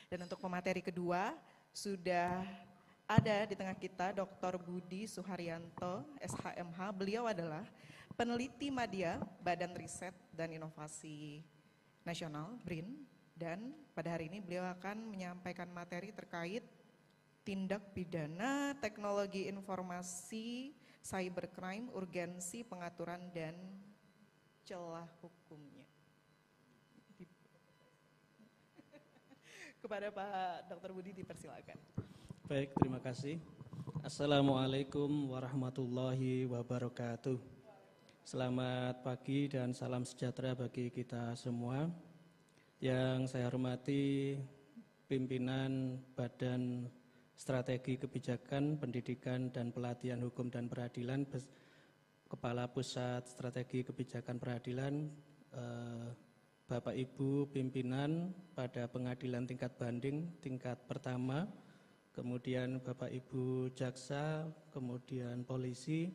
Dan untuk pemateri kedua, sudah ada di tengah kita Dr. Budi Suharyanto, SHMH. Beliau adalah peneliti media Badan Riset dan Inovasi Nasional, BRIN. Dan pada hari ini beliau akan menyampaikan materi terkait tindak pidana teknologi informasi, cybercrime, urgensi, pengaturan, dan celah hukumnya. Kepada Pak Dr. Budi dipersilakan. Baik, terima kasih. Assalamualaikum warahmatullahi wabarakatuh. Selamat pagi dan salam sejahtera bagi kita semua. Yang saya hormati pimpinan Badan Strategi Kebijakan, Pendidikan dan Pelatihan Hukum dan Peradilan, Kepala Pusat Strategi Kebijakan Peradilan, Bapak Ibu pimpinan pada pengadilan tingkat banding tingkat pertama, kemudian Bapak Ibu jaksa, kemudian polisi,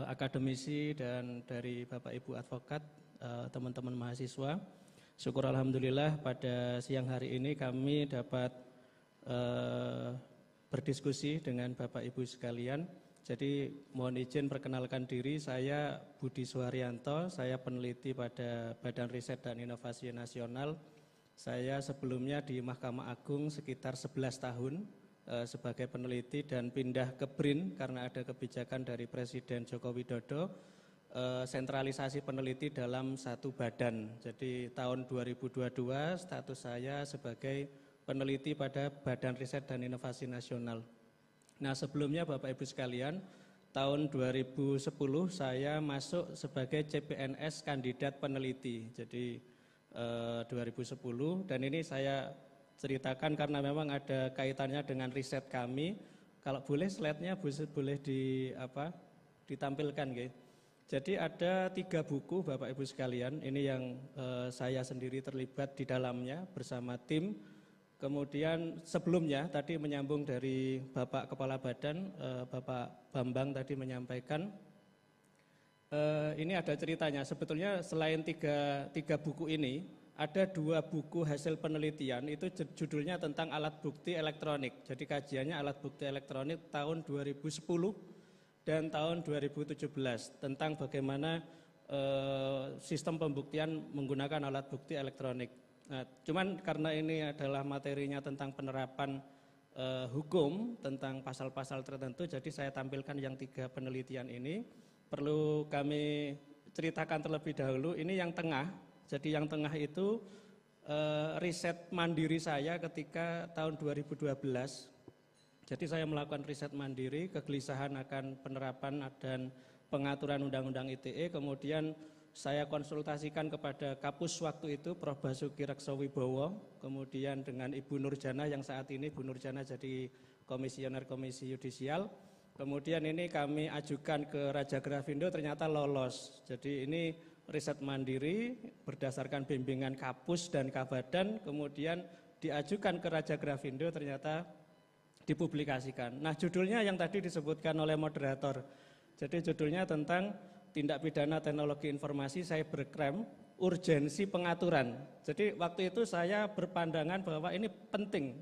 akademisi, dan dari Bapak Ibu advokat, teman-teman mahasiswa. Syukur alhamdulillah pada siang hari ini kami dapat berdiskusi dengan Bapak Ibu sekalian. Jadi mohon izin perkenalkan diri, saya Budi Suharyanto, saya peneliti pada Badan Riset dan Inovasi Nasional. Saya sebelumnya di Mahkamah Agung sekitar 11 tahun sebagai peneliti dan pindah ke BRIN karena ada kebijakan dari Presiden Joko Widodo, sentralisasi peneliti dalam satu badan. Jadi tahun 2022 status saya sebagai peneliti pada Badan Riset dan Inovasi Nasional. Nah, sebelumnya Bapak Ibu sekalian, tahun 2010 saya masuk sebagai CPNS kandidat peneliti. Jadi 2010, dan ini saya ceritakan karena memang ada kaitannya dengan riset kami. Kalau boleh slide-nya boleh ditampilkan, gitu. Jadi ada 3 buku Bapak Ibu sekalian, ini yang saya sendiri terlibat di dalamnya bersama tim. Kemudian sebelumnya tadi menyambung dari Bapak Kepala Badan, Bapak Bambang tadi menyampaikan, ini ada ceritanya. Sebetulnya selain tiga buku ini, ada 2 buku hasil penelitian, itu judulnya tentang alat bukti elektronik. Jadi kajiannya alat bukti elektronik tahun 2010 dan tahun 2017 tentang bagaimana sistem pembuktian menggunakan alat bukti elektronik. Nah, cuman karena ini adalah materinya tentang penerapan hukum tentang pasal-pasal tertentu, jadi saya tampilkan yang 3 penelitian ini. Perlu kami ceritakan terlebih dahulu, ini yang tengah. Jadi yang tengah itu riset mandiri saya ketika tahun 2012. Jadi saya melakukan riset mandiri, kegelisahan akan penerapan dan pengaturan Undang-Undang ITE, kemudian saya konsultasikan kepada Kapus waktu itu, Prof. Basuki Reksowibowo, kemudian dengan Ibu Nurjana yang saat ini Bu Nurjana jadi komisioner Komisi Yudisial. Kemudian ini kami ajukan ke Raja Grafindo, ternyata lolos. Jadi ini riset mandiri berdasarkan bimbingan Kapus dan Kabadan, kemudian diajukan ke Raja Grafindo, ternyata dipublikasikan. Nah, judulnya yang tadi disebutkan oleh moderator. Jadi judulnya tentang tindak pidana teknologi informasi cybercrime, urgensi pengaturan. Jadi waktu itu saya berpandangan bahwa ini penting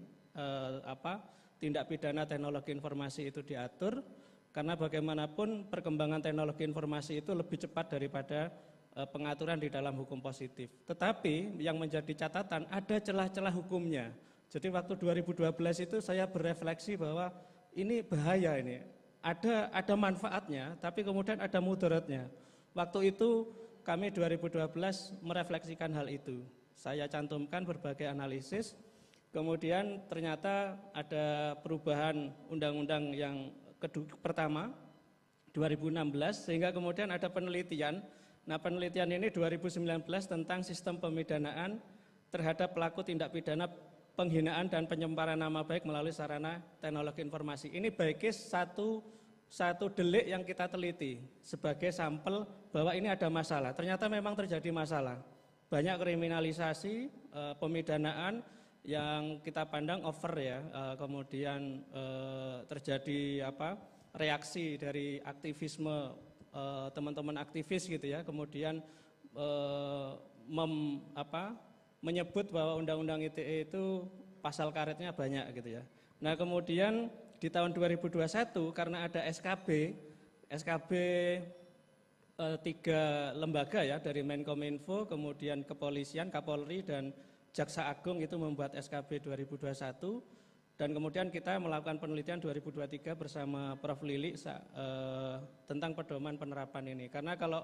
tindak pidana teknologi informasi itu diatur, karena bagaimanapun perkembangan teknologi informasi itu lebih cepat daripada pengaturan di dalam hukum positif. Tetapi yang menjadi catatan, ada celah-celah hukumnya. Jadi waktu 2012 itu saya berefleksi bahwa ini bahaya ini. Ada manfaatnya, tapi kemudian ada mudaratnya. Waktu itu kami 2012 merefleksikan hal itu. Saya cantumkan berbagai analisis, kemudian ternyata ada perubahan undang-undang yang pertama 2016, sehingga kemudian ada penelitian. Nah, penelitian ini 2019 tentang sistem pemidanaan terhadap pelaku tindak pidana penghinaan dan penyemaran nama baik melalui sarana teknologi informasi. Ini by case satu delik yang kita teliti sebagai sampel bahwa ini ada masalah. Ternyata memang terjadi masalah. Banyak kriminalisasi, pemidanaan yang kita pandang over ya. Kemudian terjadi reaksi dari aktivisme teman-teman aktivis gitu ya, kemudian menyebut bahwa Undang-Undang ITE itu pasal karetnya banyak gitu ya. Nah kemudian di tahun 2021 karena ada SKB 3 lembaga ya, dari Menkominfo, kemudian Kepolisian, Kapolri, dan Jaksa Agung itu membuat SKB 2021, dan kemudian kita melakukan penelitian 2023 bersama Prof. Lili tentang pedoman penerapan ini. Karena kalau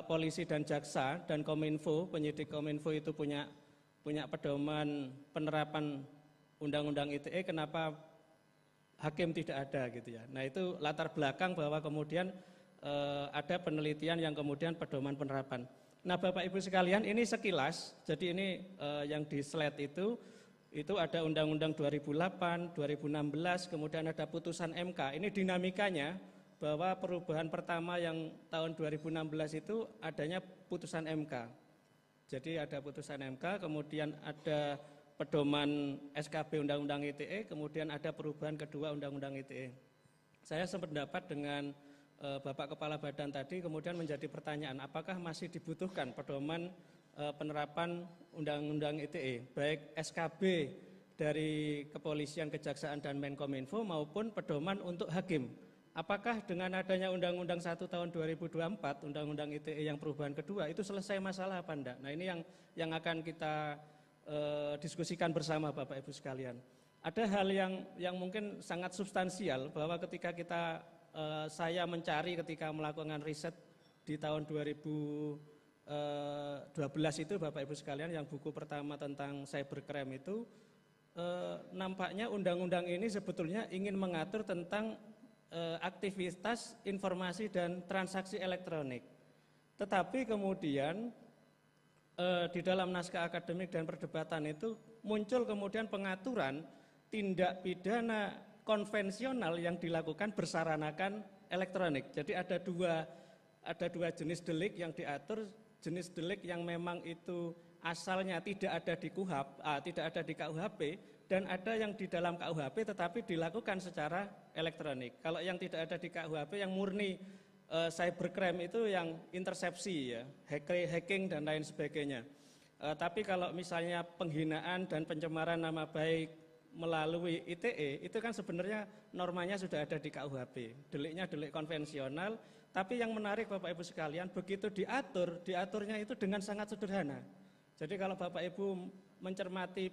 polisi dan jaksa dan Kominfo, penyidik Kominfo itu punya pedoman penerapan Undang-Undang ITE, kenapa hakim tidak ada gitu ya. Nah itu latar belakang bahwa kemudian ada penelitian yang kemudian pedoman penerapan. Nah Bapak Ibu sekalian, ini sekilas, jadi ini yang di slide itu ada Undang-Undang 2008, 2016, kemudian ada putusan MK. Ini dinamikanya bahwa perubahan pertama yang tahun 2016 itu adanya putusan MK. Jadi ada putusan MK, kemudian ada pedoman SKB Undang-Undang ITE, kemudian ada perubahan kedua Undang-Undang ITE. Saya sependapat dengan Bapak Kepala Badan tadi, kemudian menjadi pertanyaan, apakah masih dibutuhkan pedoman penerapan Undang-Undang ITE, baik SKB dari Kepolisian, Kejaksaan, dan Menkominfo maupun pedoman untuk hakim. Apakah dengan adanya Undang-Undang 1 tahun 2024, Undang-Undang ITE yang perubahan kedua, itu selesai masalah apa enggak? Nah ini yang akan kita diskusikan bersama Bapak Ibu sekalian. Ada hal yang mungkin sangat substansial, bahwa ketika saya mencari ketika melakukan riset di tahun 2012 itu Bapak Ibu sekalian, yang buku pertama tentang cybercrime itu, nampaknya undang-undang ini sebetulnya ingin mengatur tentang aktivitas informasi dan transaksi elektronik. Tetapi kemudian di dalam naskah akademik dan perdebatan itu muncul kemudian pengaturan tindak pidana konvensional yang dilakukan bersaranakan elektronik. Jadi ada dua jenis delik yang diatur, jenis delik yang memang itu asalnya tidak ada di KUHP, dan ada yang di dalam KUHP tetapi dilakukan secara elektronik. Kalau yang tidak ada di KUHP yang murni cybercrime itu yang intersepsi ya, hacking dan lain sebagainya. Tapi kalau misalnya penghinaan dan pencemaran nama baik melalui ITE, itu kan sebenarnya normanya sudah ada di KUHP. Deliknya delik konvensional, tapi yang menarik Bapak Ibu sekalian, begitu diaturnya itu dengan sangat sederhana. Jadi kalau Bapak Ibu mencermati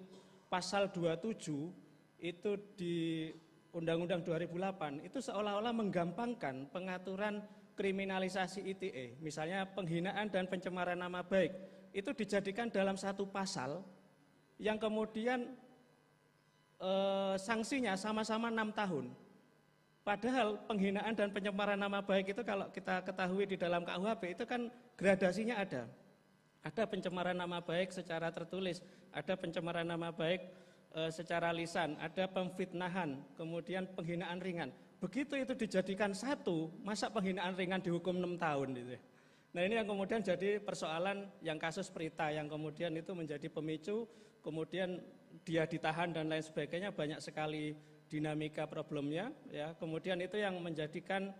pasal 27 itu di Undang-Undang 2008, itu seolah-olah menggampangkan pengaturan kriminalisasi ITE. Misalnya penghinaan dan pencemaran nama baik, itu dijadikan dalam satu pasal yang kemudian sanksinya sama-sama 6 tahun. Padahal penghinaan dan pencemaran nama baik itu kalau kita ketahui di dalam KUHP itu kan gradasinya ada. Ada pencemaran nama baik secara tertulis, ada pencemaran nama baik secara lisan, ada pemfitnahan, kemudian penghinaan ringan. Begitu itu dijadikan satu, masa penghinaan ringan dihukum 6 tahun gitu. Nah ini yang kemudian jadi persoalan yang kasus Prita yang kemudian itu menjadi pemicu, kemudian dia ditahan dan lain sebagainya, banyak sekali dinamika problemnya ya. Kemudian itu yang menjadikan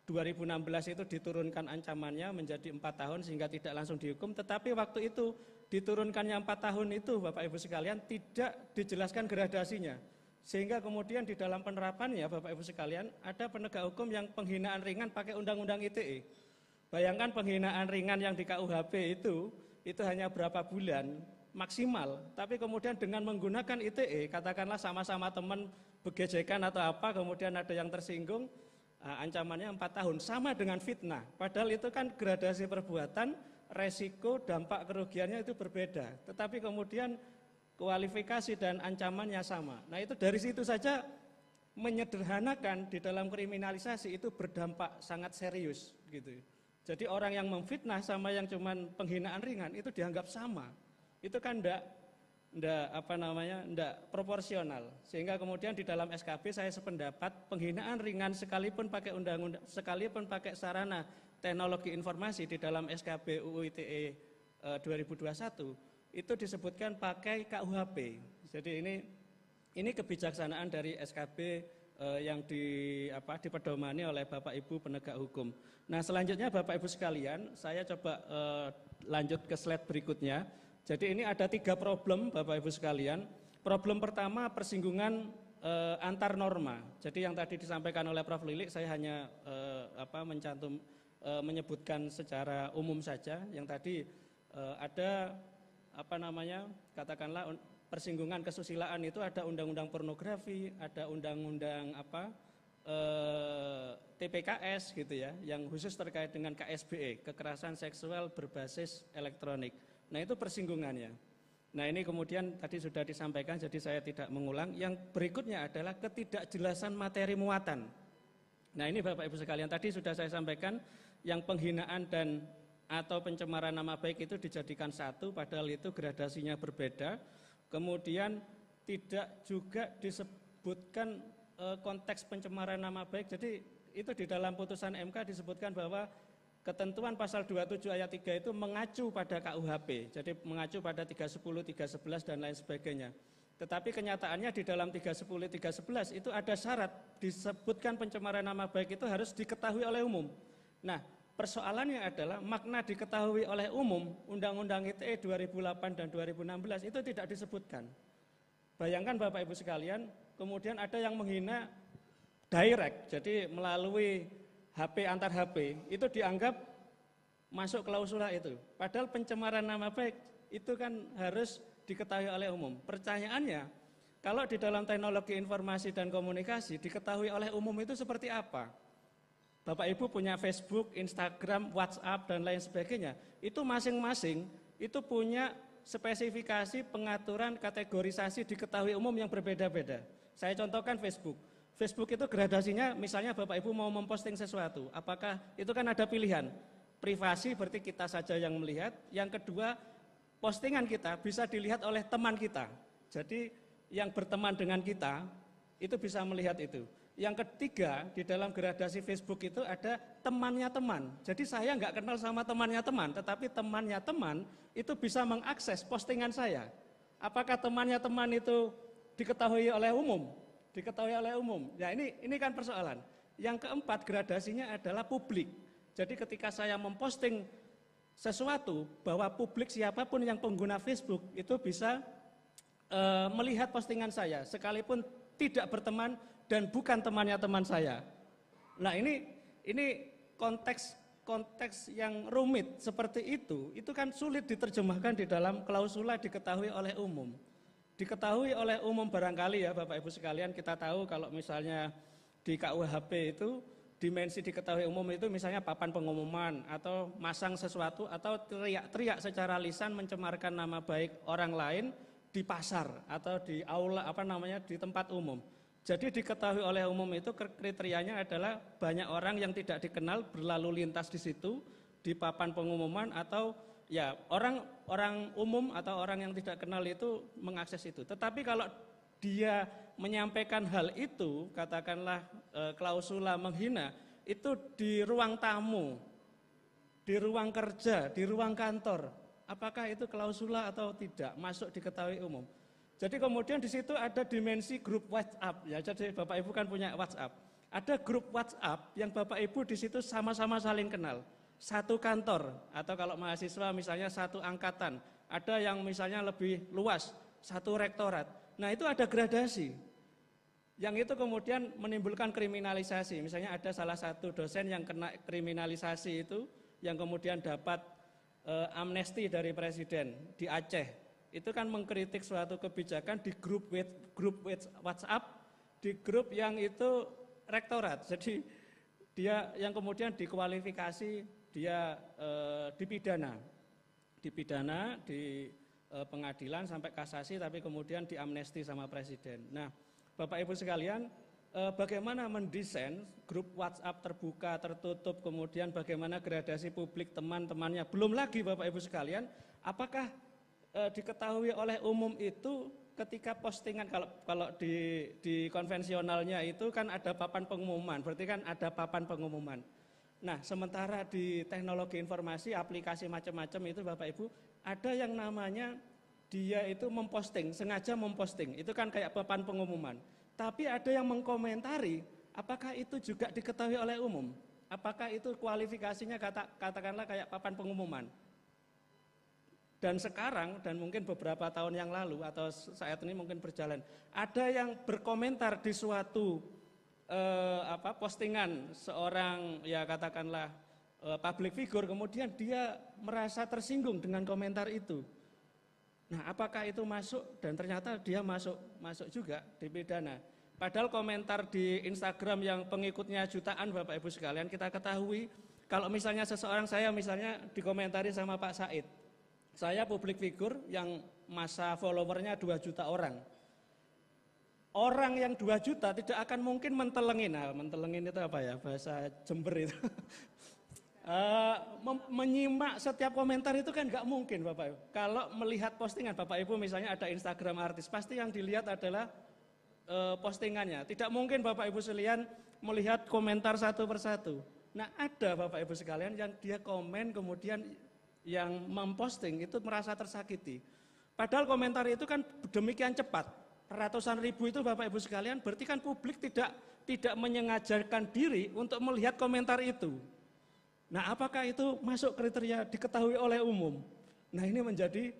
2016 itu diturunkan ancamannya menjadi 4 tahun sehingga tidak langsung dihukum. Tetapi waktu itu diturunkannya 4 tahun itu Bapak Ibu sekalian tidak dijelaskan gradasinya. Sehingga kemudian di dalam penerapannya Bapak Ibu sekalian ada penegak hukum yang penghinaan ringan pakai Undang-Undang ITE. Bayangkan penghinaan ringan yang di KUHP itu hanya berapa bulan maksimal, tapi kemudian dengan menggunakan ITE, katakanlah sama-sama teman begejekan atau apa, kemudian ada yang tersinggung, ancamannya 4 tahun, sama dengan fitnah. Padahal itu kan gradasi perbuatan, resiko, dampak kerugiannya itu berbeda. Tetapi kemudian kualifikasi dan ancamannya sama. Nah itu dari situ saja menyederhanakan di dalam kriminalisasi itu berdampak sangat serius gitu. Jadi orang yang memfitnah sama yang cuman penghinaan ringan itu dianggap sama. Itu kan enggak proporsional. Sehingga kemudian di dalam SKB saya sependapat penghinaan ringan sekalipun pakai undang-undang, sekalipun pakai sarana teknologi informasi di dalam SKB UU ITE 2021 itu disebutkan pakai KUHP. Jadi ini kebijaksanaan dari SKB yang dipedomani oleh Bapak Ibu penegak hukum. Nah, selanjutnya Bapak Ibu sekalian, saya coba lanjut ke slide berikutnya. Jadi ini ada 3 problem Bapak Ibu sekalian. Problem pertama persinggungan antar norma. Jadi yang tadi disampaikan oleh Prof. Lilik, saya hanya menyebutkan secara umum saja. Yang tadi ada katakanlah persinggungan kesusilaan itu ada undang-undang pornografi, ada undang-undang TPKS gitu ya, yang khusus terkait dengan KSBE, kekerasan seksual berbasis elektronik. Nah, itu persinggungannya. Nah, ini kemudian tadi sudah disampaikan, jadi saya tidak mengulang. Yang berikutnya adalah ketidakjelasan materi muatan. Nah, ini Bapak Ibu sekalian, tadi sudah saya sampaikan, yang penghinaan dan atau pencemaran nama baik itu dijadikan satu, padahal itu gradasinya berbeda. Kemudian tidak juga disebutkan konteks pencemaran nama baik. Jadi itu di dalam putusan MK disebutkan bahwa ketentuan pasal 27 ayat 3 itu mengacu pada KUHP. Jadi mengacu pada 310, 311 dan lain sebagainya. Tetapi kenyataannya di dalam 310, 311 itu ada syarat disebutkan pencemaran nama baik itu harus diketahui oleh umum. Nah, persoalannya adalah makna diketahui oleh umum, Undang-Undang ITE 2008 dan 2016 itu tidak disebutkan. Bayangkan Bapak Ibu sekalian, kemudian ada yang menghina direct, jadi melalui HP antar HP, itu dianggap masuk klausula itu. Padahal pencemaran nama baik itu kan harus diketahui oleh umum. Pertanyaannya, kalau di dalam teknologi informasi dan komunikasi diketahui oleh umum itu seperti apa? Bapak Ibu punya Facebook, Instagram, WhatsApp, dan lain sebagainya. Itu masing-masing itu punya spesifikasi pengaturan kategorisasi diketahui umum yang berbeda-beda. Saya contohkan Facebook. Facebook itu gradasinya misalnya Bapak Ibu mau memposting sesuatu. Apakah itu kan ada pilihan. Privasi berarti kita saja yang melihat. Yang kedua, postingan kita bisa dilihat oleh teman kita. Jadi yang berteman dengan kita itu bisa melihat itu. Yang ketiga, di dalam gradasi Facebook itu ada temannya teman. Jadi saya nggak kenal sama temannya teman, tetapi temannya teman itu bisa mengakses postingan saya. Apakah temannya teman itu diketahui oleh umum? Diketahui oleh umum. Ya ini kan persoalan. Yang keempat, gradasinya adalah publik. Jadi ketika saya memposting sesuatu, bahwa publik siapapun yang pengguna Facebook itu bisa melihat postingan saya, sekalipun tidak berteman dan bukan temannya teman saya. Nah, ini konteks yang rumit seperti itu kan sulit diterjemahkan di dalam klausula diketahui oleh umum. Diketahui oleh umum barangkali ya Bapak Ibu sekalian, kita tahu kalau misalnya di KUHP itu dimensi diketahui umum itu misalnya papan pengumuman atau masang sesuatu atau teriak-teriak secara lisan mencemarkan nama baik orang lain di pasar atau di aula di tempat umum. Jadi diketahui oleh umum itu kriterianya adalah banyak orang yang tidak dikenal berlalu lintas di situ, di papan pengumuman atau ya orang umum atau orang yang tidak kenal itu mengakses itu. Tetapi kalau dia menyampaikan hal itu, katakanlah klausula menghina, itu di ruang tamu, di ruang kerja, di ruang kantor, apakah itu klausula atau tidak masuk diketahui umum? Jadi kemudian di situ ada dimensi grup WhatsApp ya. Jadi Bapak Ibu kan punya WhatsApp. Ada grup WhatsApp yang Bapak Ibu di situ sama-sama saling kenal. Satu kantor atau kalau mahasiswa misalnya satu angkatan. Ada yang misalnya lebih luas, satu rektorat. Nah, itu ada gradasi. Yang itu kemudian menimbulkan kriminalisasi. Misalnya ada salah satu dosen yang kena kriminalisasi itu yang kemudian dapat amnesti dari presiden di Aceh. Itu kan mengkritik suatu kebijakan di grup WhatsApp, di grup yang itu rektorat. Jadi dia yang kemudian dikualifikasi, dia dipidana di pengadilan sampai kasasi, tapi kemudian diamnesti sama presiden. Nah, Bapak Ibu sekalian, bagaimana mendesain grup WhatsApp terbuka, tertutup, kemudian bagaimana gradasi publik teman-temannya. Belum lagi Bapak Ibu sekalian, apakah diketahui oleh umum itu ketika postingan, kalau di konvensionalnya itu kan ada papan pengumuman, berarti kan ada papan pengumuman. Nah, sementara di teknologi informasi, aplikasi macam-macam itu Bapak Ibu, ada yang namanya dia itu memposting, sengaja memposting, itu kan kayak papan pengumuman. Tapi ada yang mengkomentari, apakah itu juga diketahui oleh umum? Apakah itu kualifikasinya katakanlah kayak papan pengumuman? Dan sekarang, dan mungkin beberapa tahun yang lalu atau saat ini mungkin berjalan, ada yang berkomentar di suatu postingan seorang ya katakanlah public figure, kemudian dia merasa tersinggung dengan komentar itu. Nah, apakah itu masuk? Dan ternyata dia masuk juga dipidana. Padahal komentar di Instagram yang pengikutnya jutaan Bapak Ibu sekalian, kita ketahui kalau misalnya seseorang, saya misalnya dikomentari sama Pak Said, saya public figure yang masa followernya 2 juta orang. Orang yang 2 juta tidak akan mungkin mentelengin. Nah, mentelengin itu apa ya, bahasa Jember itu. Menyimak setiap komentar itu kan nggak mungkin Bapak Ibu. Kalau melihat postingan Bapak Ibu misalnya ada Instagram artis, pasti yang dilihat adalah postingannya. Tidak mungkin Bapak Ibu sekalian melihat komentar satu persatu. Nah, ada Bapak Ibu sekalian yang dia komen kemudian yang memposting itu merasa tersakiti. Padahal komentar itu kan demikian cepat, ratusan ribu itu Bapak Ibu sekalian, berarti kan publik tidak menyengajakan diri untuk melihat komentar itu. Nah, apakah itu masuk kriteria diketahui oleh umum? Nah, ini menjadi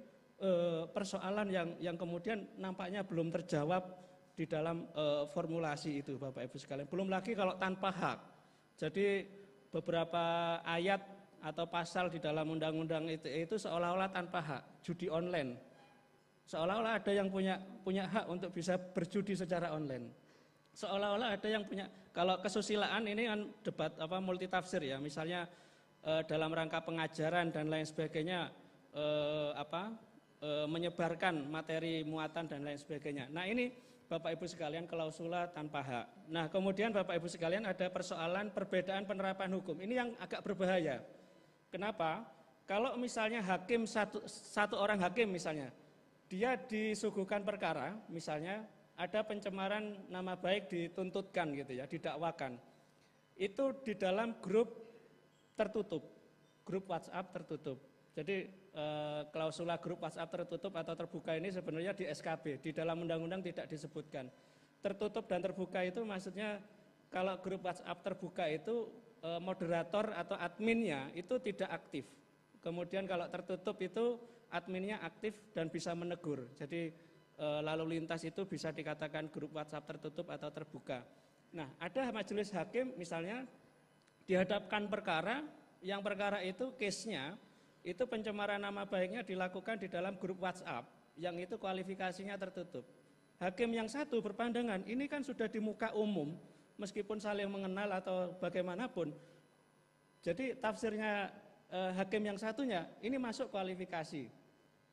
persoalan yang kemudian nampaknya belum terjawab di dalam formulasi itu Bapak Ibu sekalian. Belum lagi kalau tanpa hak. Jadi beberapa ayat atau pasal di dalam undang-undang itu seolah-olah tanpa hak, judi online. Seolah-olah ada yang punya hak untuk bisa berjudi secara online. Seolah-olah ada yang punya, kalau kesusilaan ini kan debat multitafsir ya, misalnya dalam rangka pengajaran dan lain sebagainya, menyebarkan materi muatan dan lain sebagainya. Nah, ini Bapak Ibu sekalian klausula tanpa hak. Nah, kemudian Bapak Ibu sekalian ada persoalan perbedaan penerapan hukum. Ini yang agak berbahaya. Kenapa? Kalau misalnya hakim satu orang hakim misalnya, dia disuguhkan perkara, misalnya ada pencemaran nama baik dituntutkan gitu ya, didakwakan. Itu di dalam grup tertutup, grup WhatsApp tertutup. Jadi klausula grup WhatsApp tertutup atau terbuka ini sebenarnya di SKB, di dalam undang-undang tidak disebutkan. Tertutup dan terbuka itu maksudnya kalau grup WhatsApp terbuka itu moderator atau adminnya itu tidak aktif. Kemudian kalau tertutup itu adminnya aktif dan bisa menegur. Jadi lalu lintas itu bisa dikatakan grup WhatsApp tertutup atau terbuka. Nah, ada majelis hakim misalnya dihadapkan perkara, yang perkara itu case-nya itu pencemaran nama baiknya dilakukan di dalam grup WhatsApp yang itu kualifikasinya tertutup. Hakim yang satu berpandangan ini kan sudah di muka umum meskipun saling mengenal atau bagaimanapun. Jadi tafsirnya hakim yang satunya ini masuk kualifikasi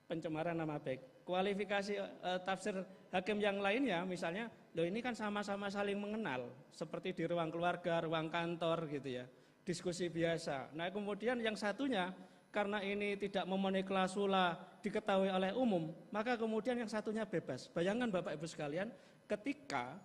pencemaran nama baik. Kualifikasi tafsir hakim yang lainnya misalnya, loh ini kan sama-sama saling mengenal seperti di ruang keluarga, ruang kantor gitu ya, diskusi biasa. Nah, kemudian yang satunya karena ini tidak memenuhi klausula diketahui oleh umum, maka kemudian yang satunya bebas. Bayangkan Bapak Ibu sekalian, ketika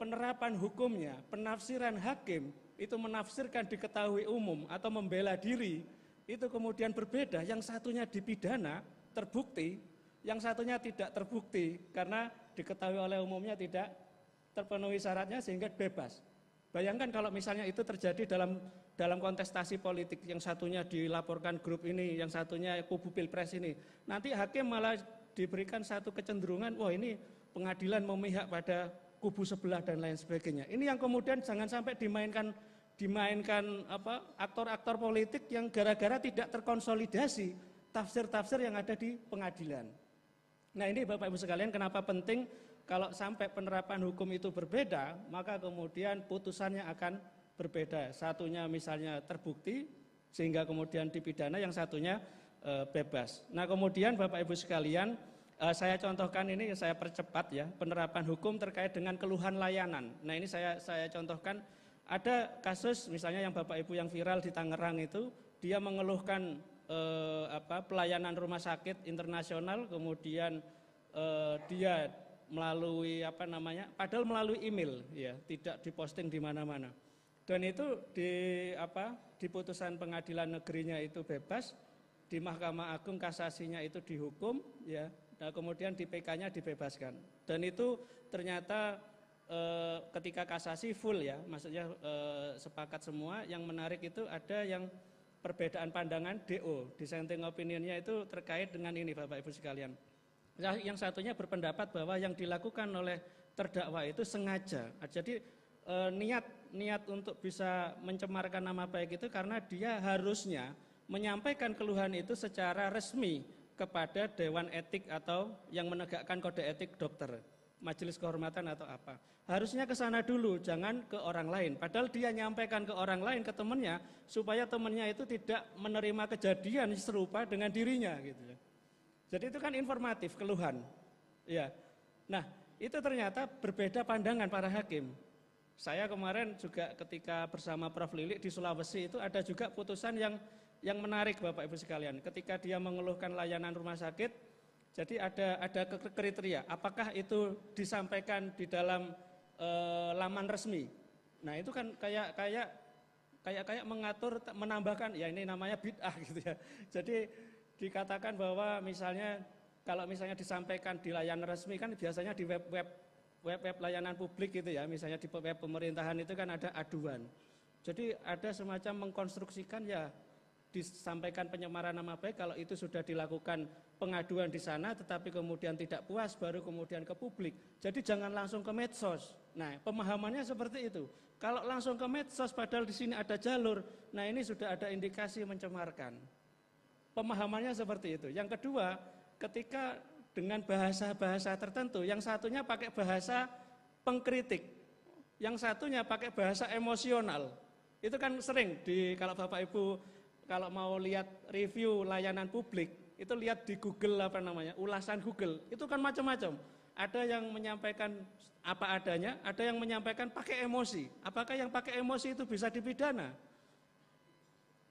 penerapan hukumnya, penafsiran hakim itu menafsirkan diketahui umum atau membela diri, itu kemudian berbeda, yang satunya dipidana, terbukti, yang satunya tidak terbukti karena diketahui oleh umumnya tidak terpenuhi syaratnya sehingga bebas. Bayangkan kalau misalnya itu terjadi dalam kontestasi politik, yang satunya dilaporkan grup ini, yang satunya kubu pilpres ini. Nanti hakim malah diberikan satu kecenderungan, wah ini pengadilan memihak pada kubu sebelah dan lain sebagainya. Ini yang kemudian jangan sampai dimainkan aktor-aktor politik yang gara-gara tidak terkonsolidasi tafsir-tafsir yang ada di pengadilan. Nah, ini Bapak Ibu sekalian kenapa penting kalau sampai penerapan hukum itu berbeda, maka kemudian putusannya akan berbeda. Satunya misalnya terbukti sehingga kemudian dipidana, yang satunya bebas. Nah, kemudian Bapak Ibu sekalian, saya contohkan ini, saya percepat ya, penerapan hukum terkait dengan keluhan layanan. Nah, ini saya contohkan, ada kasus misalnya yang Bapak Ibu yang viral di Tangerang itu, dia mengeluhkan pelayanan rumah sakit internasional, kemudian dia melalui padahal melalui email ya, tidak diposting di mana-mana. Dan itu di putusan pengadilan negerinya itu bebas, di Mahkamah Agung kasasinya itu dihukum ya, Nah, kemudian di PK-nya dibebaskan. Dan itu ternyata ketika kasasi full ya, maksudnya sepakat semua. Yang menarik itu ada yang perbedaan pandangan DO, dissenting opinionnya itu terkait dengan ini Bapak Ibu sekalian. Yang satunya berpendapat bahwa yang dilakukan oleh terdakwa itu sengaja. Jadi niat untuk bisa mencemarkan nama baik itu karena dia harusnya menyampaikan keluhan itu secara resmi kepada Dewan Etik atau yang menegakkan kode etik dokter, majelis kehormatan atau apa. Harusnya ke sana dulu, jangan ke orang lain. Padahal dia nyampaikan ke orang lain, ke temannya, supaya temannya itu tidak menerima kejadian serupa dengan dirinya gitu ya. Jadi itu kan informatif, keluhan. Ya. Nah, itu ternyata berbeda pandangan para hakim. Saya kemarin juga ketika bersama Prof. Lilik di Sulawesi itu ada juga putusan yang menarik Bapak Ibu sekalian. Ketika dia mengeluhkan layanan rumah sakit, jadi ada kriteria. Apakah itu disampaikan di dalam laman resmi? Nah itu kan kayak mengatur, menambahkan, ya ini namanya bid'ah gitu ya. Jadi dikatakan bahwa misalnya kalau misalnya disampaikan di layanan resmi kan biasanya di web layanan publik gitu ya, misalnya di web pemerintahan itu kan ada aduan. Jadi ada semacam mengkonstruksikan ya disampaikan penyemaran nama baik kalau itu sudah dilakukan pengaduan di sana tetapi kemudian tidak puas baru kemudian ke publik. Jadi jangan langsung ke medsos. Nah, pemahamannya seperti itu. Kalau langsung ke medsos padahal di sini ada jalur, nah ini sudah ada indikasi mencemarkan. Pemahamannya seperti itu. Yang kedua, ketika dengan bahasa-bahasa tertentu, yang satunya pakai bahasa pengkritik, yang satunya pakai bahasa emosional. Itu kan sering kalau Bapak Ibu kalau mau lihat review layanan publik, itu lihat di Google ulasan Google, itu kan macam-macam. Ada yang menyampaikan apa adanya, ada yang menyampaikan pakai emosi. Apakah yang pakai emosi itu bisa dipidana?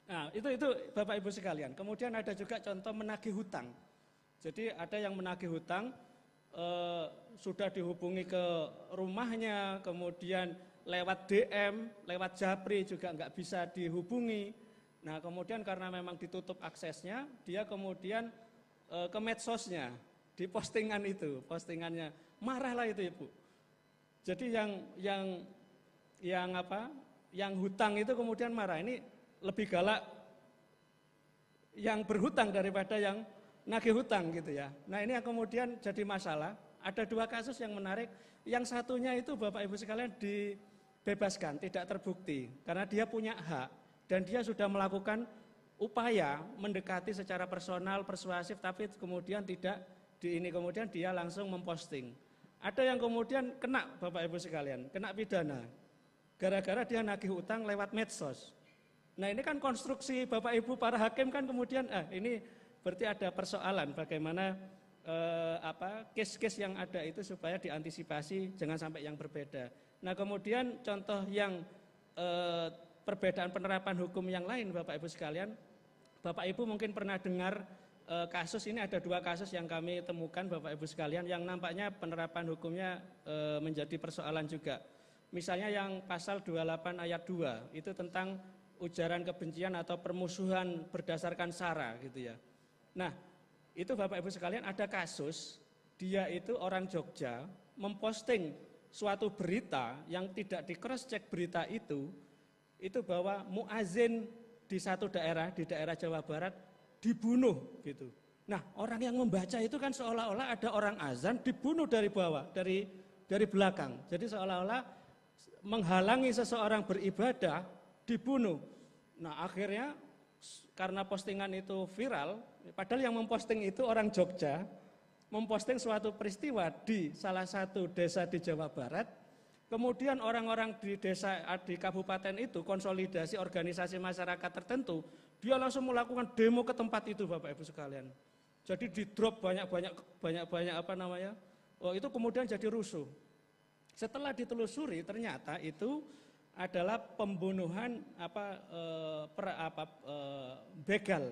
Nah, itu Bapak Ibu sekalian. Kemudian ada juga contoh menagih hutang. Jadi ada yang menagih hutang, sudah dihubungi ke rumahnya, kemudian lewat DM, lewat Japri juga nggak bisa dihubungi. Nah kemudian karena memang ditutup aksesnya, dia kemudian ke medsosnya, di postingannya, marahlah itu Ibu. Jadi yang hutang itu kemudian marah, ini lebih galak yang berhutang daripada yang nagih hutang gitu ya. Nah ini yang kemudian jadi masalah. Ada dua kasus yang menarik. Yang satunya itu Bapak Ibu sekalian dibebaskan, tidak terbukti karena dia punya hak dan dia sudah melakukan upaya mendekati secara personal, persuasif, tapi kemudian tidak kemudian dia langsung memposting. Ada yang kemudian kena Bapak Ibu sekalian, kena pidana gara-gara dia nagih hutang lewat medsos. Nah ini kan konstruksi Bapak Ibu para hakim kan kemudian ini berarti ada persoalan bagaimana case-case yang ada itu supaya diantisipasi jangan sampai yang berbeda. Nah kemudian contoh yang perbedaan penerapan hukum yang lain Bapak Ibu sekalian, Bapak Ibu mungkin pernah dengar kasus ini, ada dua kasus yang kami temukan Bapak Ibu sekalian yang nampaknya penerapan hukumnya menjadi persoalan juga. Misalnya yang pasal 28 ayat 2 itu tentang ujaran kebencian atau permusuhan berdasarkan sara gitu ya. Nah itu Bapak Ibu sekalian ada kasus dia itu orang Jogja memposting suatu berita yang tidak di cross check berita itu bahwa muazin di satu daerah, di daerah Jawa Barat dibunuh gitu. Nah orang yang membaca itu kan seolah-olah ada orang azan dibunuh dari bawah, dari belakang. Jadi seolah-olah menghalangi seseorang beribadah dibunuh. Nah akhirnya karena postingan itu viral, padahal yang memposting itu orang Jogja, memposting suatu peristiwa di salah satu desa di Jawa Barat, kemudian orang-orang di desa di kabupaten itu konsolidasi organisasi masyarakat tertentu, dia langsung melakukan demo ke tempat itu Bapak Ibu sekalian. Jadi di drop banyak itu kemudian jadi rusuh. Setelah ditelusuri ternyata itu adalah pembunuhan begal.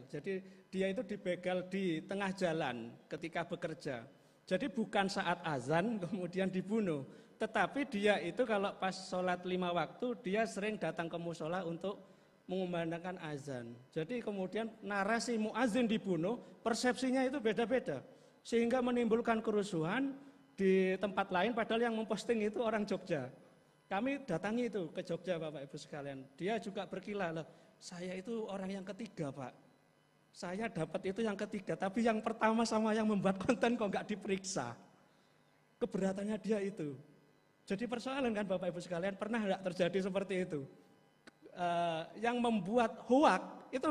Jadi dia itu dibegal di tengah jalan ketika bekerja. Jadi bukan saat azan kemudian dibunuh, tetapi dia itu kalau pas sholat 5 waktu dia sering datang ke musola untuk mengumandangkan azan. Jadi kemudian narasi muazin dibunuh, persepsinya itu beda-beda. sehingga menimbulkan kerusuhan di tempat lain padahal yang memposting itu orang Jogja. Kami datangi itu ke Jogja Bapak Ibu sekalian. Dia juga berkilah, loh, saya itu orang yang ketiga Pak. Saya dapat itu yang ketiga, tapi yang pertama sama yang membuat konten kok nggak diperiksa. Keberatannya dia itu. Jadi persoalan kan Bapak Ibu sekalian, pernah nggak terjadi seperti itu? Yang membuat hoak itu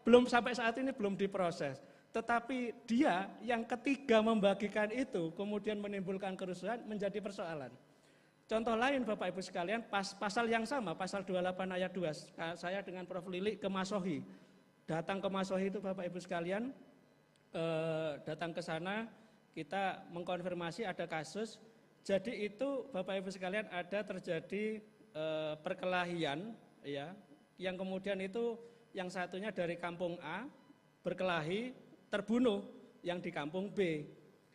belum sampai saat ini belum diproses. Tetapi dia yang ketiga membagikan itu kemudian menimbulkan kerusuhan menjadi persoalan. Contoh lain Bapak Ibu sekalian, pasal yang sama, pasal 28 ayat 2, saya dengan Prof. Lili ke Masohi. Datang ke Masohi itu Bapak Ibu sekalian, datang ke sana, kita mengkonfirmasi ada kasus. Jadi itu Bapak Ibu sekalian ada terjadi perkelahian, ya, yang kemudian itu yang satunya dari kampung A berkelahi terbunuh yang di kampung B.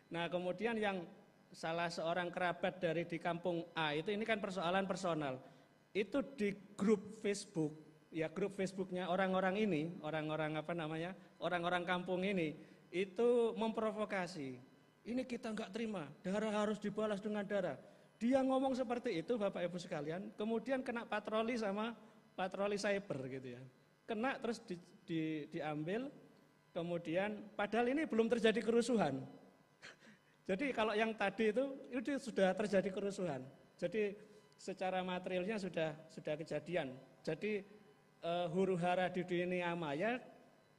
Nah kemudian yang salah seorang kerabat dari di kampung A itu ini kan persoalan personal. Itu di grup Facebook, ya grup Facebooknya orang-orang ini, orang-orang orang-orang kampung ini itu memprovokasi. Ini kita nggak terima, darah harus dibalas dengan darah. Dia ngomong seperti itu Bapak Ibu sekalian, kemudian kena patroli sama patroli cyber gitu ya. Kena terus diambil, kemudian padahal ini belum terjadi kerusuhan. Jadi kalau yang tadi itu sudah terjadi kerusuhan. Jadi secara materialnya sudah kejadian. Jadi huru hara di dunia maya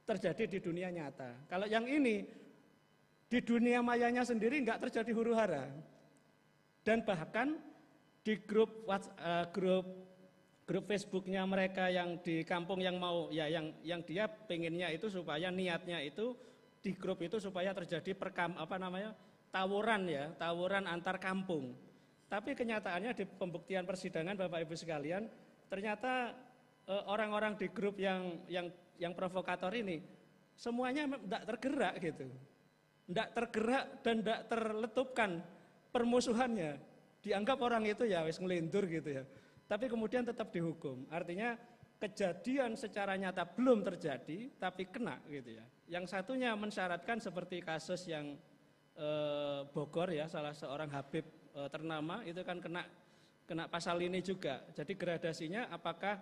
terjadi di dunia nyata. Kalau yang ini di dunia mayanya sendiri enggak terjadi huru hara. Dan bahkan di grup Facebooknya mereka yang di kampung yang mau ya yang dia pengennya itu supaya niatnya itu di grup itu supaya terjadi tawuran antar kampung. Tapi kenyataannya di pembuktian persidangan Bapak Ibu sekalian, ternyata orang-orang di grup yang provokator ini semuanya tidak tergerak gitu. Tidak tergerak dan tidak terletupkan permusuhannya. Dianggap orang itu ya wis ngelindur gitu ya. Tapi kemudian tetap dihukum. Artinya kejadian secara nyata belum terjadi tapi kena gitu ya. Yang satunya mensyaratkan seperti kasus yang Bogor ya, salah seorang Habib ternama itu kan kena pasal ini juga. Jadi gradasinya apakah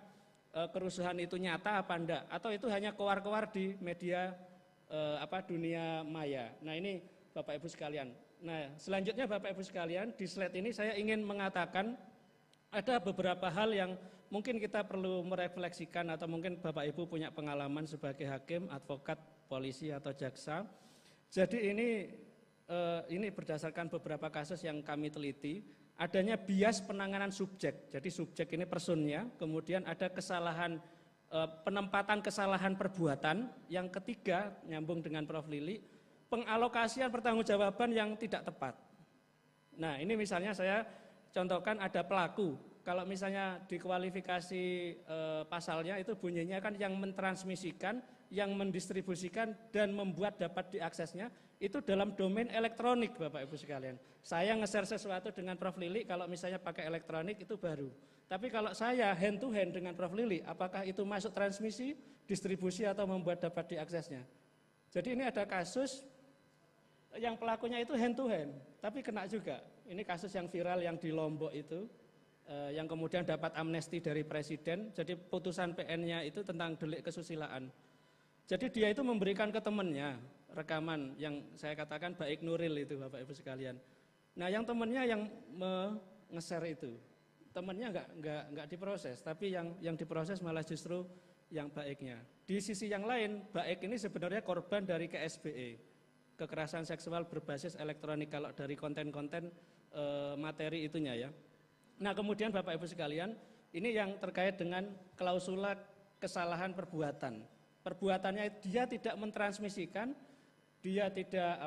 kerusuhan itu nyata apa enggak, atau itu hanya keluar-keluar di media dunia maya. Nah ini Bapak Ibu sekalian. Nah selanjutnya Bapak Ibu sekalian, di slide ini saya ingin mengatakan ada beberapa hal yang mungkin kita perlu merefleksikan, atau mungkin Bapak Ibu punya pengalaman sebagai hakim, advokat, polisi atau jaksa. Jadi ini berdasarkan beberapa kasus yang kami teliti, adanya bias penanganan subjek. Jadi subjek ini personnya, kemudian ada kesalahan penempatan kesalahan perbuatan. Yang ketiga, nyambung dengan Prof. Lili, pengalokasian pertanggungjawaban yang tidak tepat. Nah ini misalnya saya contohkan ada pelaku. Kalau misalnya dikualifikasi pasalnya itu bunyinya kan yang mentransmisikan, yang mendistribusikan dan membuat dapat diaksesnya itu dalam domain elektronik Bapak Ibu sekalian. Saya nge-share sesuatu dengan Prof. Lili kalau misalnya pakai elektronik itu baru. Tapi kalau saya hand to hand dengan Prof. Lili, apakah itu masuk transmisi, distribusi atau membuat dapat diaksesnya? Jadi ini ada kasus yang pelakunya itu hand to hand, tapi kena juga. Ini kasus yang viral yang di Lombok itu, yang kemudian dapat amnesti dari Presiden. Jadi putusan PN-nya itu tentang delik kesusilaan. Jadi dia itu memberikan ke temannya rekaman yang saya katakan baik Nuril itu Bapak Ibu sekalian. Nah yang temannya yang nge-share itu, temannya enggak diproses, tapi yang diproses malah justru yang baiknya. Di sisi yang lain, baik ini sebenarnya korban dari KSBE, kekerasan seksual berbasis elektronik kalau dari konten-konten materi itunya ya. Nah kemudian Bapak Ibu sekalian, ini yang terkait dengan klausula kesalahan perbuatan. Perbuatannya dia tidak mentransmisikan, dia tidak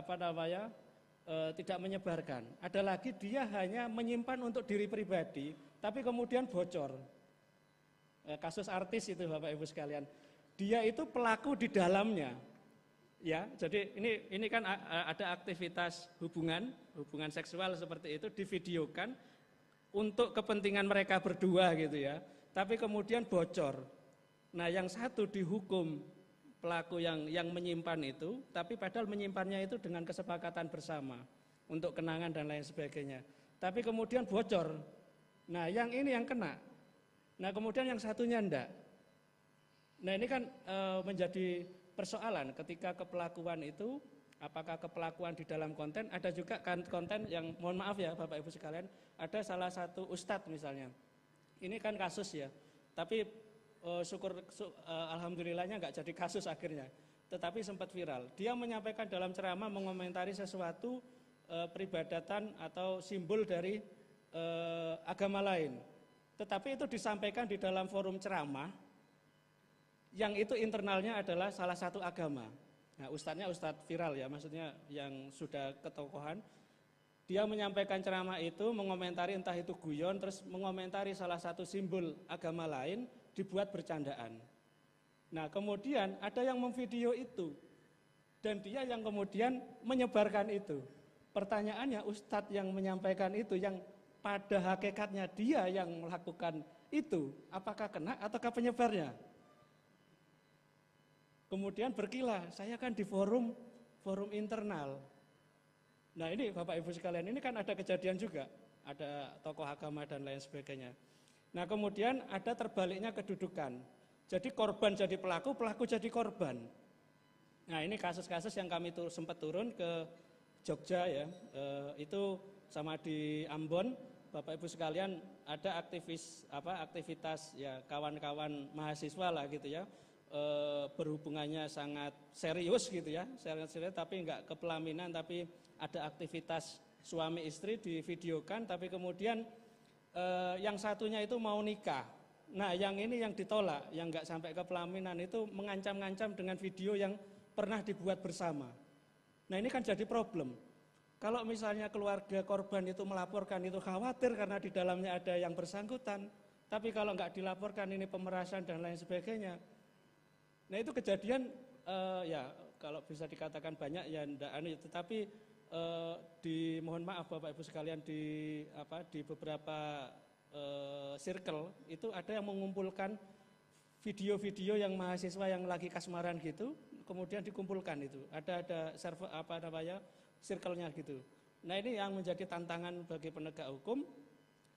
tidak menyebarkan. Ada lagi dia hanya menyimpan untuk diri pribadi, tapi kemudian bocor. Kasus artis itu Bapak Ibu sekalian, dia itu pelaku di dalamnya. Ya, jadi ini kan ada aktivitas hubungan seksual seperti itu divideokan untuk kepentingan mereka berdua gitu ya. Tapi kemudian bocor. Nah, yang satu dihukum pelaku yang menyimpan itu, tapi padahal menyimpannya itu dengan kesepakatan bersama untuk kenangan dan lain sebagainya. Tapi kemudian bocor. Nah, yang ini yang kena. Nah, kemudian yang satunya enggak. Nah, ini kan menjadi persoalan ketika kepelakuan itu, apakah kepelakuan di dalam konten, ada juga kan konten yang, mohon maaf ya Bapak Ibu sekalian, ada salah satu ustadz misalnya. Ini kan kasus ya, tapi alhamdulillahnya nggak jadi kasus akhirnya, tetapi sempat viral. Dia menyampaikan dalam ceramah mengomentari sesuatu peribadatan atau simbol dari agama lain. Tetapi itu disampaikan di dalam forum ceramah yang itu internalnya adalah salah satu agama. Nah, ustadznya ustadz viral ya, maksudnya yang sudah ketokohan. Dia menyampaikan ceramah itu, mengomentari entah itu guyon, terus mengomentari salah satu simbol agama lain, dibuat bercandaan. Nah, kemudian ada yang memvideo itu, dan dia yang kemudian menyebarkan itu. Pertanyaannya, ustadz yang menyampaikan itu, yang pada hakikatnya dia yang melakukan itu, apakah kena ataukah penyebarnya? Kemudian berkilah, saya kan di forum internal. Nah, ini Bapak Ibu sekalian, ini kan ada kejadian juga, ada tokoh agama dan lain sebagainya. Nah, kemudian ada terbaliknya kedudukan. Jadi korban jadi pelaku, pelaku jadi korban. Nah, ini kasus-kasus yang kami sempat turun ke Jogja ya, itu sama di Ambon, Bapak Ibu sekalian, ada aktivitas ya kawan-kawan mahasiswa lah gitu ya. Berhubungannya sangat serius gitu ya, serius, tapi enggak kepelaminan, tapi ada aktivitas suami istri divideokan, tapi kemudian yang satunya itu mau nikah. Nah, yang ini yang ditolak, yang enggak sampai kepelaminan itu mengancam-ngancam dengan video yang pernah dibuat bersama. Nah, ini kan jadi problem. Kalau misalnya keluarga korban itu melaporkan, itu khawatir karena di dalamnya ada yang bersangkutan, tapi kalau enggak dilaporkan ini pemerasan dan lain sebagainya. Nah, itu kejadian ya kalau bisa dikatakan banyak ya enggak tetapi mohon maaf Bapak Ibu sekalian, di beberapa circle itu ada yang mengumpulkan video-video yang mahasiswa yang lagi kasmaran gitu, kemudian dikumpulkan itu. Ada server circle-nya gitu. Nah, ini yang menjadi tantangan bagi penegak hukum,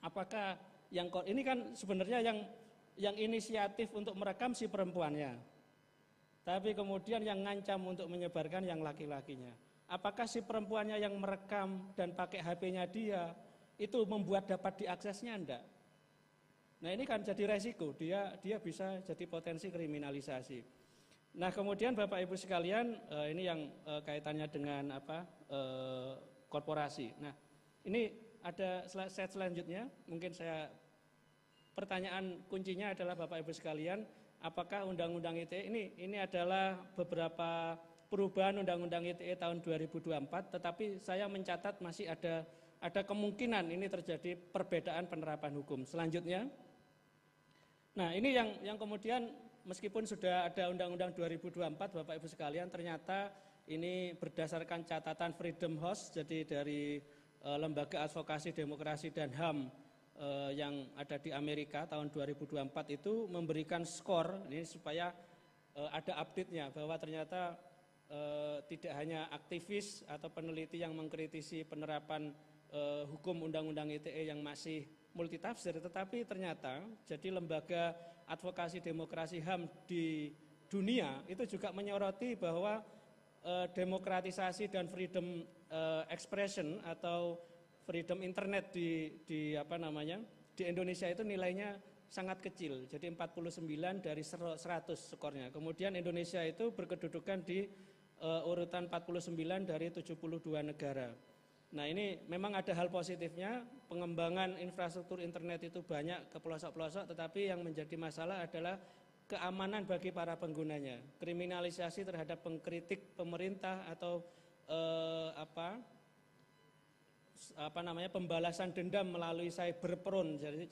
apakah ini kan sebenarnya yang inisiatif untuk merekam si perempuannya. Tapi kemudian yang ngancam untuk menyebarkan yang laki-lakinya. Apakah si perempuannya yang merekam dan pakai HP-nya dia itu membuat dapat diaksesnya enggak? Nah, ini kan jadi resiko, dia bisa jadi potensi kriminalisasi. Nah, kemudian Bapak Ibu sekalian, ini yang kaitannya dengan korporasi. Nah, ini ada slide selanjutnya, mungkin pertanyaan kuncinya adalah Bapak Ibu sekalian, apakah Undang-Undang ITE ini adalah beberapa perubahan Undang-Undang ITE tahun 2024, tetapi saya mencatat masih ada kemungkinan ini terjadi perbedaan penerapan hukum. Selanjutnya, nah ini yang kemudian meskipun sudah ada Undang-Undang 2024, Bapak Ibu sekalian, ternyata ini berdasarkan catatan Freedom House, jadi dari Lembaga Advokasi Demokrasi dan HAM yang ada di Amerika tahun 2024 itu memberikan skor ini supaya ada update-nya bahwa ternyata tidak hanya aktivis atau peneliti yang mengkritisi penerapan hukum Undang-Undang ITE yang masih multitafsir, tetapi ternyata jadi Lembaga Advokasi Demokrasi HAM di dunia itu juga menyoroti bahwa demokratisasi dan freedom expression atau freedom internet di Indonesia itu nilainya sangat kecil, jadi 49 dari 100 skornya. Kemudian Indonesia itu berkedudukan di urutan 49 dari 72 negara. Nah, ini memang ada hal positifnya, pengembangan infrastruktur internet itu banyak ke pelosok-pelosok, tetapi yang menjadi masalah adalah keamanan bagi para penggunanya. Kriminalisasi terhadap pengkritik pemerintah atau pembalasan dendam melalui cyberprone, jadi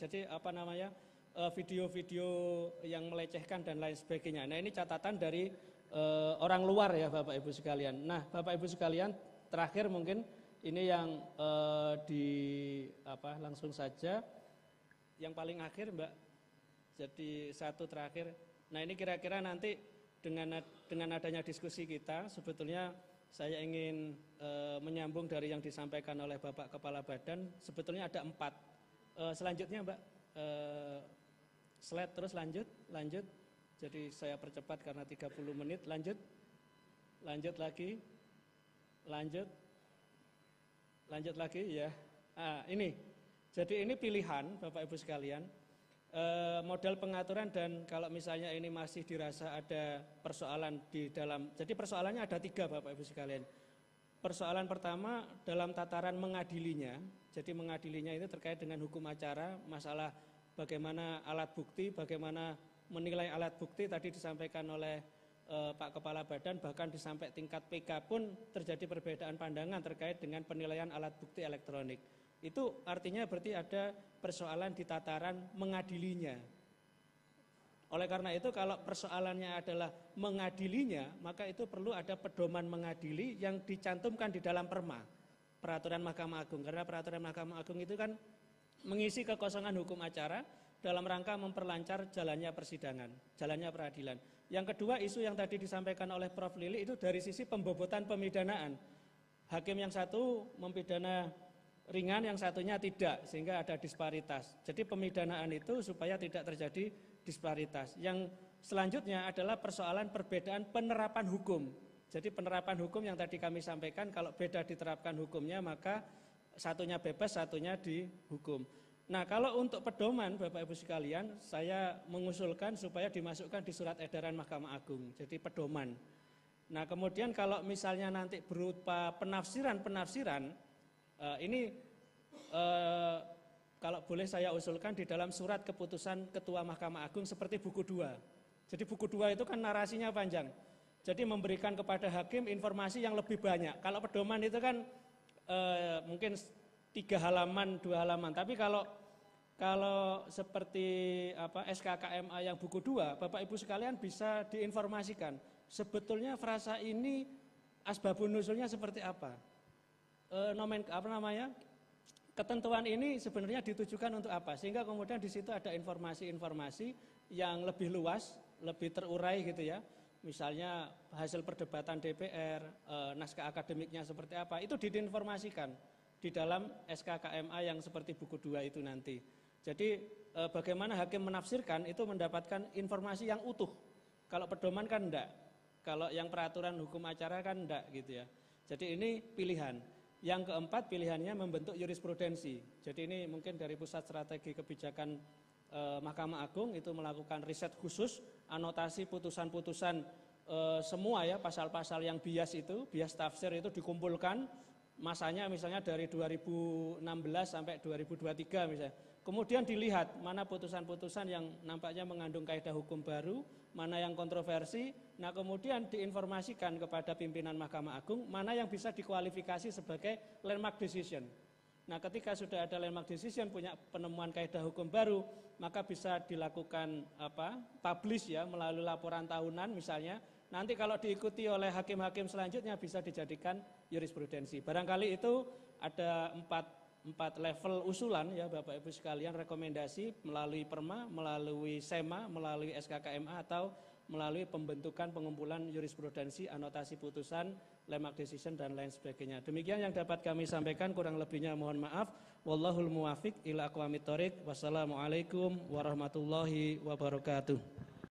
video-video yang melecehkan dan lain sebagainya. Nah, ini catatan dari orang luar ya Bapak Ibu sekalian. Nah, Bapak Ibu sekalian, terakhir mungkin ini yang langsung saja yang paling akhir Mbak. Jadi satu terakhir. Nah, ini kira-kira nanti dengan adanya diskusi kita, sebetulnya saya ingin menyambung dari yang disampaikan oleh Bapak Kepala Badan. Sebetulnya ada 4. Selanjutnya Mbak, slide terus lanjut. Jadi saya percepat karena 30 menit. Lanjut lagi, lanjut lagi ya. Ini, jadi ini pilihan Bapak Ibu sekalian. Model pengaturan, dan kalau misalnya ini masih dirasa ada persoalan di dalam, jadi persoalannya ada 3 Bapak Ibu sekalian. Persoalan pertama dalam tataran mengadilinya, jadi mengadilinya itu terkait dengan hukum acara, masalah bagaimana alat bukti, bagaimana menilai alat bukti tadi disampaikan oleh Pak Kepala Badan, bahkan sampai tingkat PK pun terjadi perbedaan pandangan terkait dengan penilaian alat bukti elektronik. Itu artinya berarti ada persoalan di tataran mengadilinya. Oleh karena itu kalau persoalannya adalah mengadilinya, maka itu perlu ada pedoman mengadili yang dicantumkan di dalam peraturan Mahkamah Agung. Karena peraturan Mahkamah Agung itu kan mengisi kekosongan hukum acara dalam rangka memperlancar jalannya persidangan, jalannya peradilan. Yang kedua, isu yang tadi disampaikan oleh Prof. Lili itu dari sisi pembobotan pemidanaan. Hakim yang satu mempidana ringan, yang satunya tidak, sehingga ada disparitas. Jadi pemidanaan itu supaya tidak terjadi disparitas. Yang selanjutnya adalah persoalan perbedaan penerapan hukum. Jadi penerapan hukum yang tadi kami sampaikan, kalau beda diterapkan hukumnya, maka satunya bebas, satunya dihukum. Nah, kalau untuk pedoman Bapak Ibu sekalian, saya mengusulkan supaya dimasukkan di surat edaran Mahkamah Agung. Jadi pedoman. Nah, kemudian kalau misalnya nanti berupa penafsiran, ini kalau boleh saya usulkan di dalam surat keputusan Ketua Mahkamah Agung seperti buku 2. Jadi buku 2 itu kan narasinya panjang. Jadi memberikan kepada hakim informasi yang lebih banyak. Kalau pedoman itu kan mungkin 3 halaman, 2 halaman. Tapi kalau seperti SKKMA yang buku 2, Bapak Ibu sekalian bisa diinformasikan. Sebetulnya frasa ini asbabun nuzulnya seperti apa? Ketentuan ini sebenarnya ditujukan untuk apa, sehingga kemudian di situ ada informasi-informasi yang lebih luas, lebih terurai gitu ya. Misalnya hasil perdebatan DPR, naskah akademiknya seperti apa, itu diinformasikan di dalam SKKMA yang seperti buku 2 itu nanti. Jadi bagaimana hakim menafsirkan itu mendapatkan informasi yang utuh. Kalau pedoman kan enggak, kalau yang peraturan hukum acara kan enggak gitu ya. Jadi ini pilihan. Yang keempat, pilihannya membentuk jurisprudensi. Jadi ini mungkin dari Pusat Strategi Kebijakan Mahkamah Agung itu melakukan riset khusus, anotasi putusan-putusan semua ya, pasal-pasal yang bias tafsir itu dikumpulkan, masanya misalnya dari 2016 sampai 2023 misalnya. Kemudian dilihat mana putusan-putusan yang nampaknya mengandung kaidah hukum baru, mana yang kontroversi. Nah, kemudian diinformasikan kepada pimpinan Mahkamah Agung mana yang bisa dikualifikasi sebagai landmark decision. Nah, ketika sudah ada landmark decision, punya penemuan kaidah hukum baru, maka bisa dilakukan publish ya melalui laporan tahunan misalnya. Nanti kalau diikuti oleh hakim-hakim selanjutnya bisa dijadikan jurisprudensi. Barangkali itu ada empat level usulan ya Bapak Ibu sekalian, rekomendasi melalui Perma, melalui SEMA, melalui SKKMA atau melalui pembentukan pengumpulan jurisprudensi, anotasi putusan, landmark decision dan lain sebagainya. Demikian yang dapat kami sampaikan, kurang lebihnya mohon maaf. Wallahul muwafiq ila aqwamit thoriq. Wassalamualaikum warahmatullahi wabarakatuh.